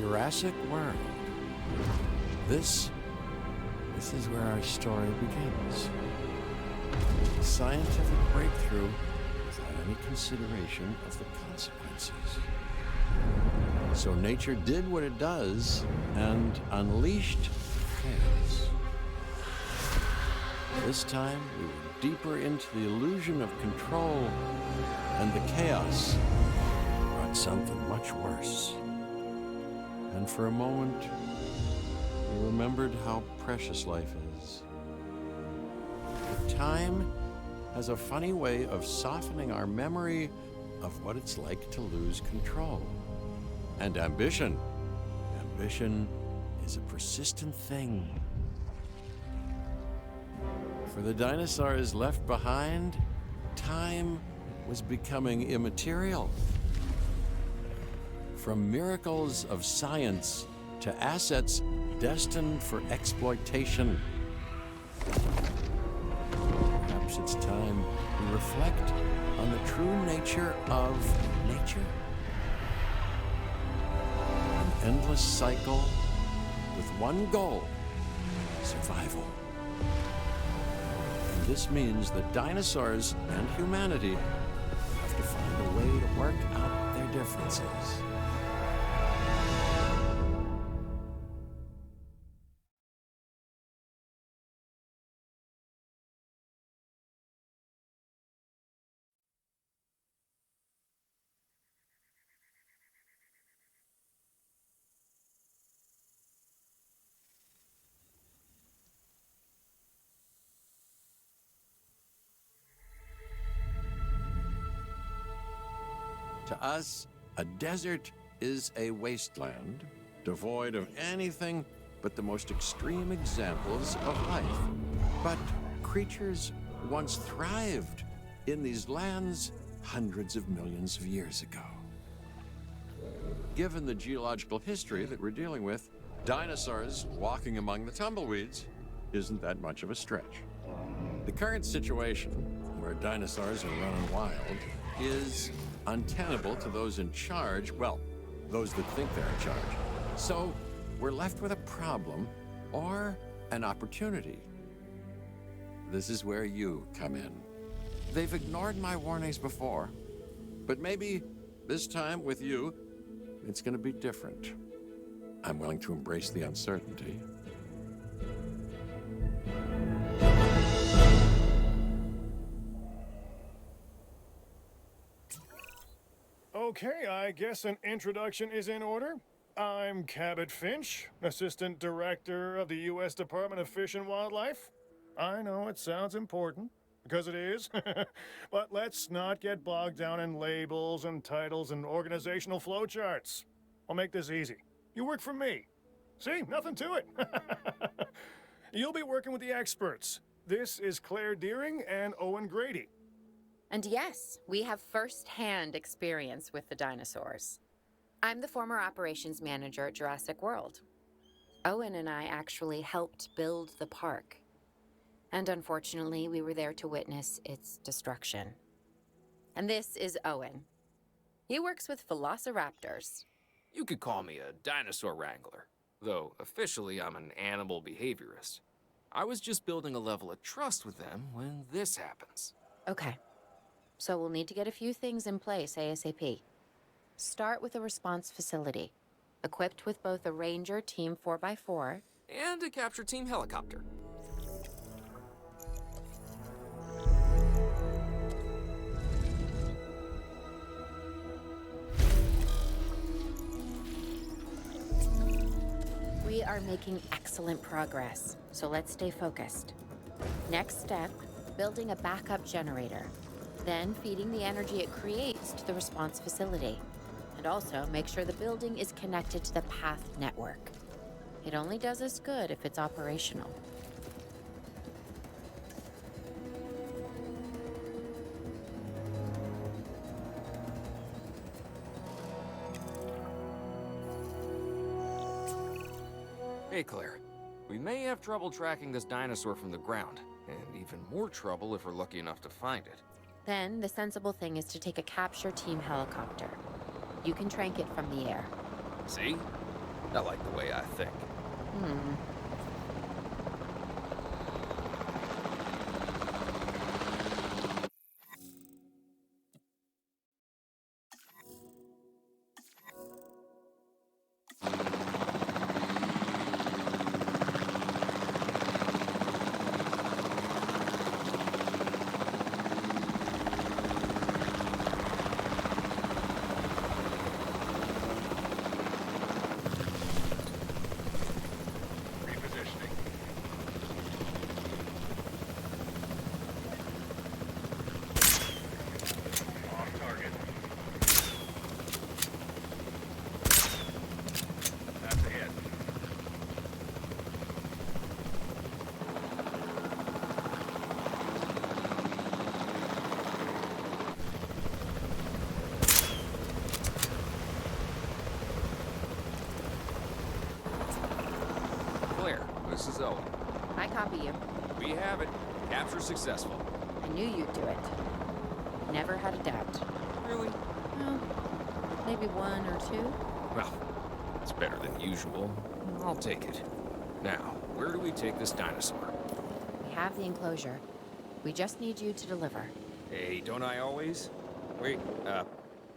Jurassic World. This is where our story begins. A scientific breakthrough without any consideration of the consequences. So nature did what it does and unleashed chaos. This time, we were deeper into the illusion of control, and the chaos brought something much worse. And for a moment, we remembered how precious life is. But time has a funny way of softening our memory of what it's like to lose control. And ambition. Ambition is a persistent thing. For the dinosaurs left behind, time was becoming immaterial. From miracles of science to assets destined for exploitation. Perhaps it's time we reflect on the true nature of nature. An endless cycle with one goal: survival. And this means that dinosaurs and humanity have to find a way to work out their differences. To us, a desert is a wasteland, devoid of anything but the most extreme examples of life. But creatures once thrived in these lands hundreds of millions of years ago. Given the geological history that we're dealing with, dinosaurs walking among the tumbleweeds isn't that much of a stretch. The current situation, where dinosaurs are running wild, is untenable to those in charge, well, those that think they're in charge. So we're left with a problem or an opportunity. This is where you come in. They've ignored my warnings before, but maybe this time with you, it's going to be different. I'm willing to embrace the uncertainty. Okay, I guess an introduction is in order. I'm Cabot Finch, Assistant Director of the U.S. Department of Fish and Wildlife. I know it sounds important, because it is, but let's not get bogged down in labels and titles and organizational flowcharts. I'll make this easy. You work for me. See, nothing to it. You'll be working with the experts. This is Claire Deering and Owen Grady. And yes, we have first-hand experience with the dinosaurs. I'm the former operations manager at Jurassic World. Owen and I actually helped build the park. And unfortunately, we were there to witness its destruction. And this is Owen. He works with velociraptors. You could call me a dinosaur wrangler, though officially I'm an animal behaviorist. I was just building a level of trust with them when this happens. Okay. So we'll need to get a few things in place ASAP. Start with a response facility, equipped with both a Ranger Team 4x4 and a capture team helicopter. We are making excellent progress, so let's stay focused. Next step, building a backup generator. Then feeding the energy it creates to the response facility. And also make sure the building is connected to the path network. It only does us good if it's operational. Hey Claire, we may have trouble tracking this dinosaur from the ground, and even more trouble if we're lucky enough to find it. Then, the sensible thing is to take a capture team helicopter. You can trank it from the air. See? I like the way I think. Repositioning. Off target. That's a hit. Claire, this is Owen. I copy you. We have it. Capture successful. I knew you'd do it. Never had a doubt. Really? Well, maybe one or two. Well, it's better than usual. I'll take it. Now, where do we take this dinosaur? We have the enclosure. We just need you to deliver. Hey, don't I always? Wait,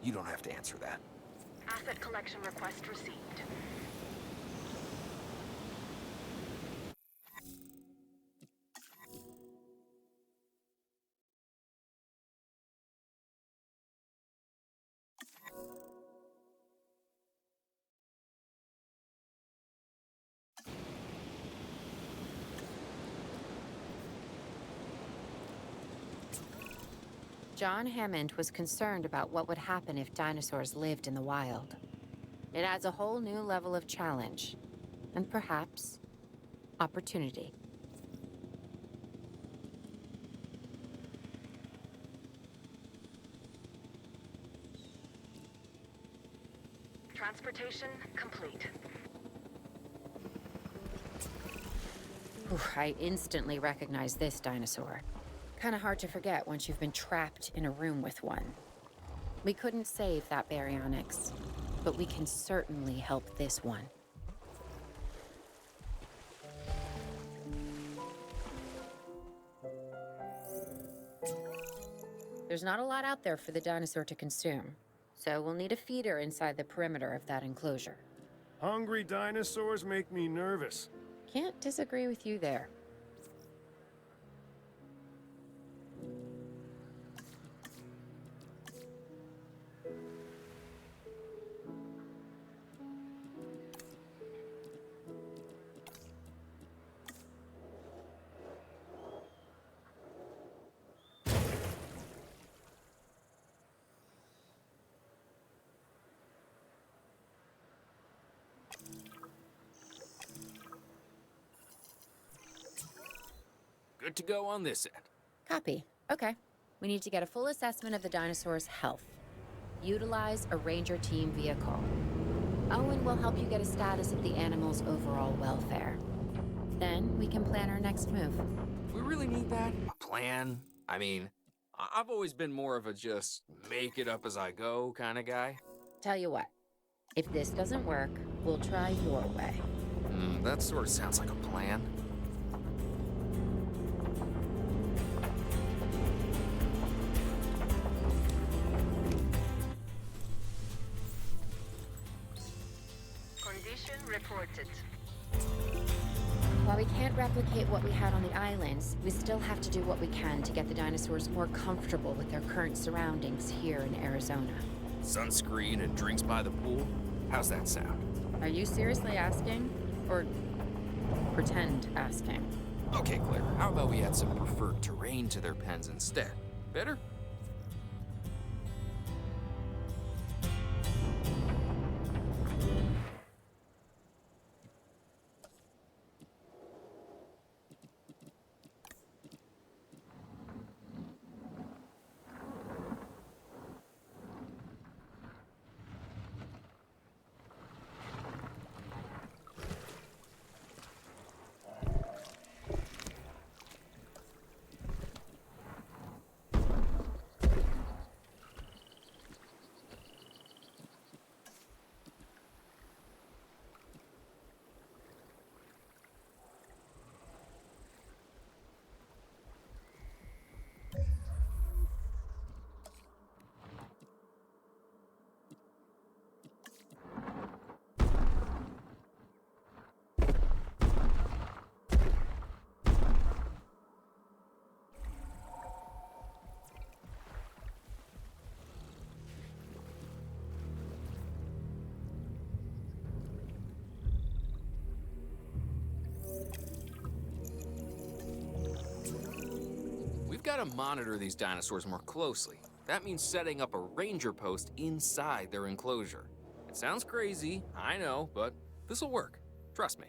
you don't have to answer that. Asset collection request received. John Hammond was concerned about what would happen if dinosaurs lived in the wild. It adds a whole new level of challenge, and perhaps opportunity. Transportation complete. I instantly recognize this dinosaur. Kind of hard to forget once you've been trapped in a room with one. We couldn't save that baryonyx, but we can certainly help this one. There's not a lot out there for the dinosaur to consume, so we'll need a feeder inside the perimeter of that enclosure. Hungry dinosaurs make me nervous. Can't disagree with you there. Good to go on this end. Copy. Okay. We need to get a full assessment of the dinosaur's health. Utilize a ranger team vehicle. Owen will help you get a status of the animal's overall welfare. Then we can plan our next move. We really need that? A plan? I mean, I've always been more of a just make it up as I go kind of guy. Tell you what, if this doesn't work, we'll try your way. That sort of sounds like a plan. Condition reported. While we can't replicate what we had on the islands, we still have to do what we can to get the dinosaurs more comfortable with their current surroundings here in Arizona. Sunscreen and drinks by the pool? How's that sound? Are you seriously asking? Or pretend asking? Okay, Claire, how about we add some preferred terrain to their pens instead? Better? gotta monitor these dinosaurs more closely. That means setting up a ranger post inside their enclosure. It sounds crazy, I know, but this'll work. Trust me.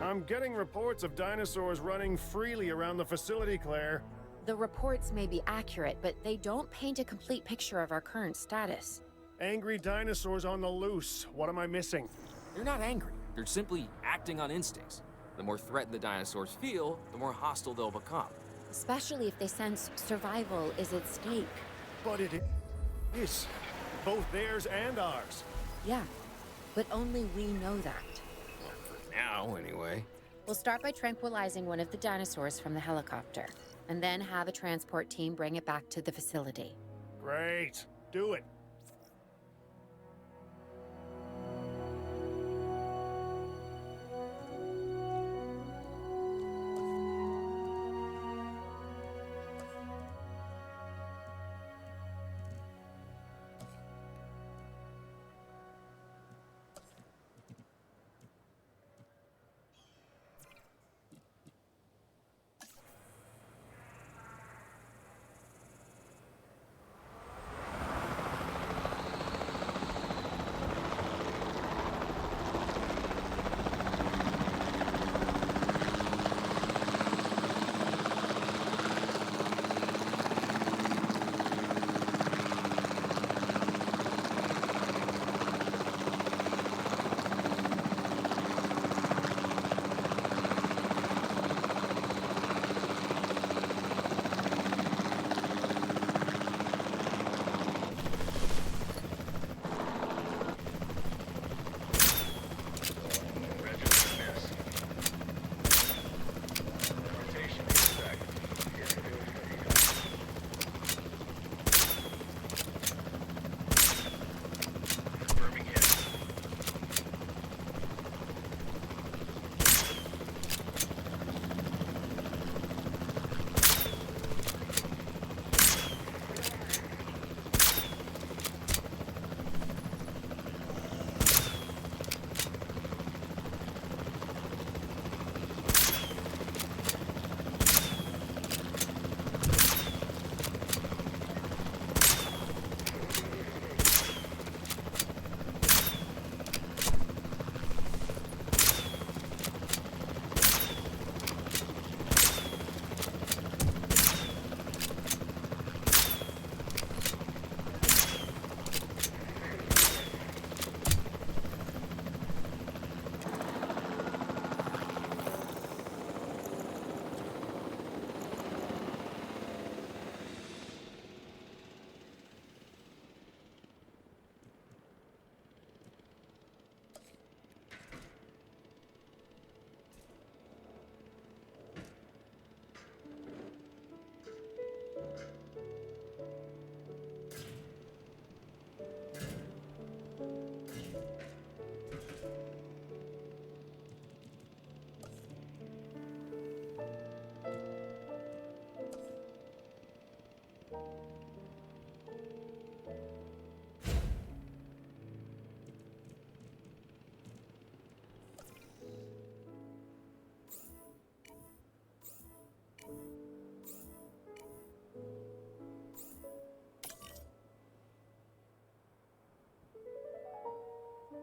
I'm getting reports of dinosaurs running freely around the facility, Claire. The reports may be accurate, but they don't paint a complete picture of our current status. Angry dinosaurs on the loose. What am I missing? They're not angry. They're simply acting on instincts. The more threatened the dinosaurs feel, the more hostile they'll become. Especially if they sense survival is at stake. But it is. Both theirs and ours. Yeah, but only we know that. Now, anyway. We'll start by tranquilizing one of the dinosaurs from the helicopter, and then have a transport team bring it back to the facility. Great. Do it.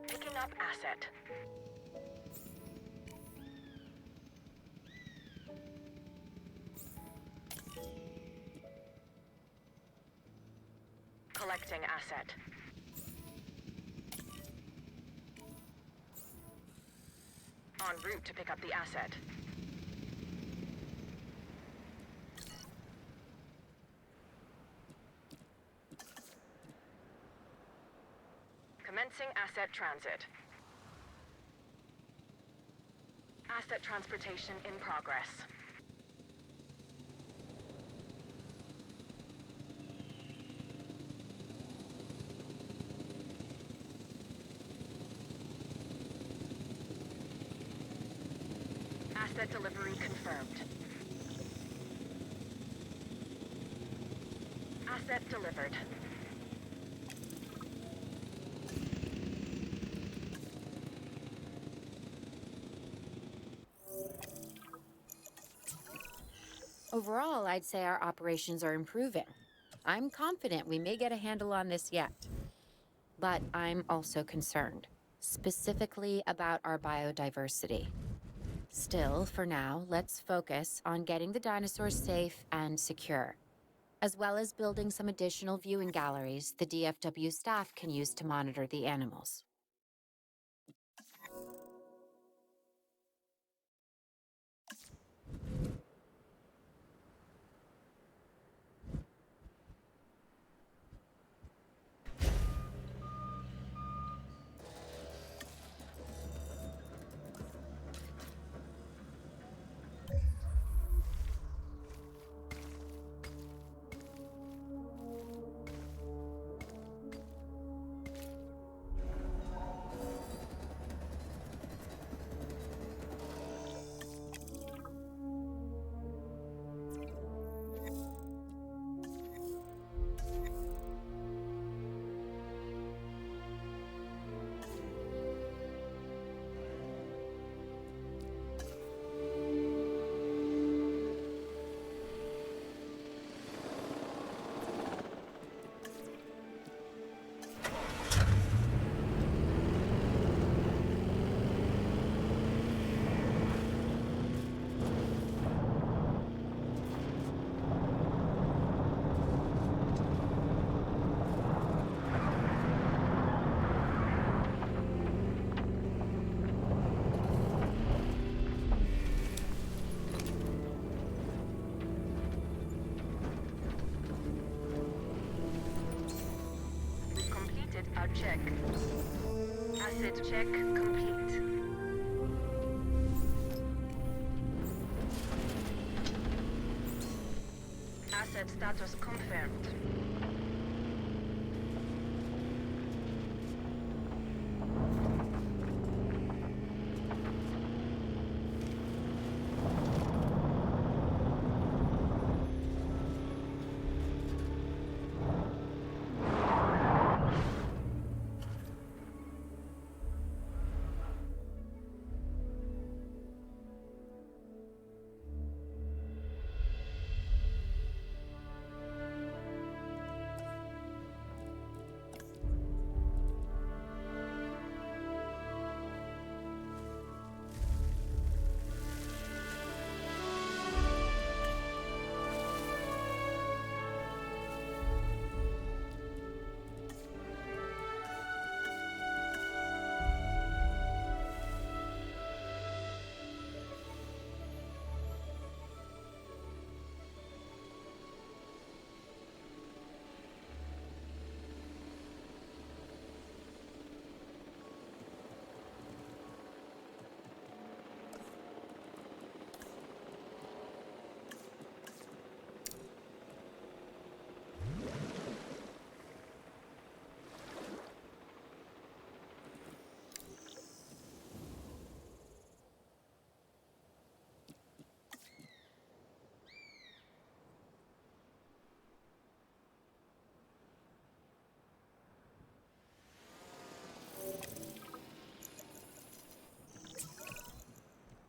Picking up asset. Collecting asset. En route to pick up the asset. Commencing asset transit. Asset transportation in progress. Asset delivery confirmed. Asset delivered. Overall, I'd say our operations are improving. I'm confident we may get a handle on this yet. But I'm also concerned, specifically about our biodiversity. Still, for now, let's focus on getting the dinosaurs safe and secure, as well as building some additional viewing galleries the DFW staff can use to monitor the animals. We've completed our check. Asset check complete. Asset status confirmed.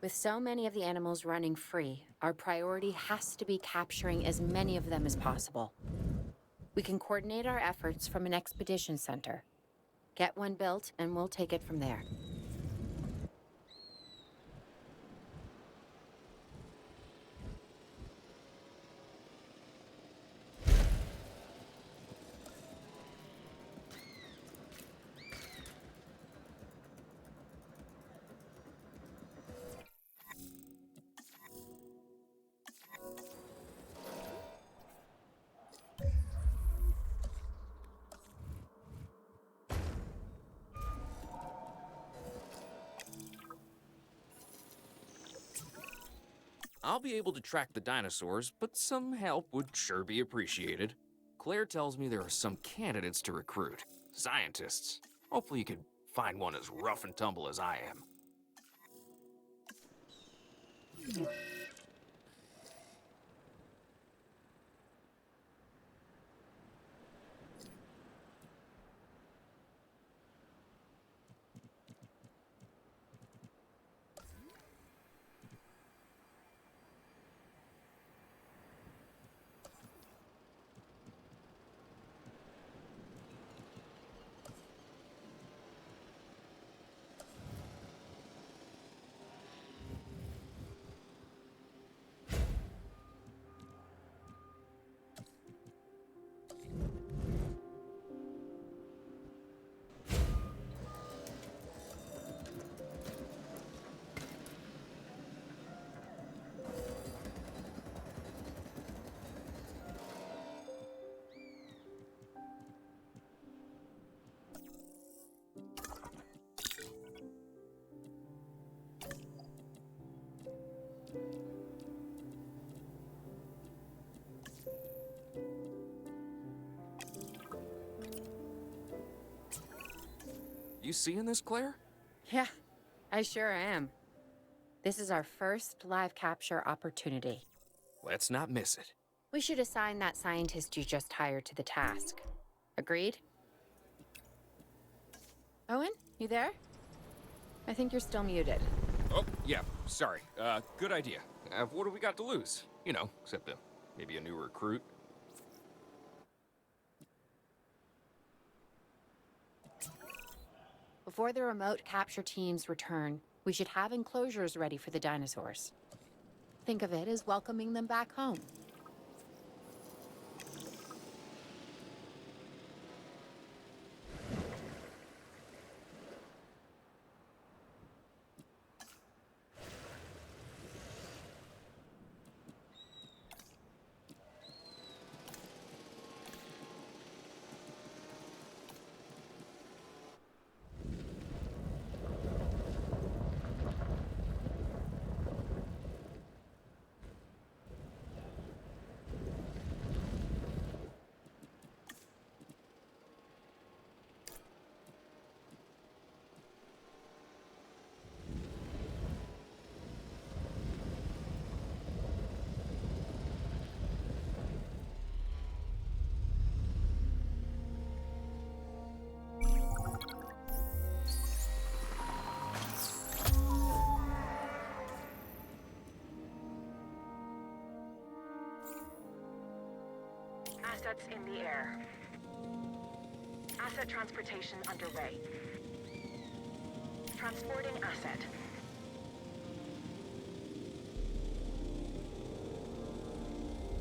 With so many of the animals running free, our priority has to be capturing as many of them as possible. We can coordinate our efforts from an expedition center. Get one built, and we'll take it from there. I'll be able to track the dinosaurs, but some help would sure be appreciated. Claire tells me there are some candidates to recruit. Scientists. Hopefully you can find one as rough and tumble as I am. You seeing this, Claire? Yeah, I sure am. This is our first live capture opportunity. Let's not miss it. We should assign that scientist you just hired to the task. Agreed? Owen, you there? I think you're still muted. Oh, yeah, sorry. Good idea. What do we got to lose? You know, except maybe a new recruit. Before the remote capture teams return, we should have enclosures ready for the dinosaurs. Think of it as welcoming them back home. Assets in the air. Asset transportation underway. Transporting asset.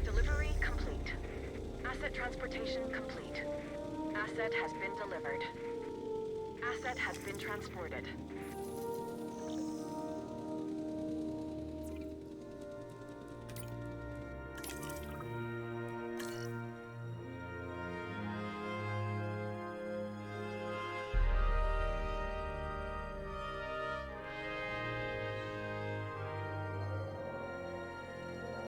Delivery complete. Asset transportation complete. Asset has been delivered. Asset has been transported.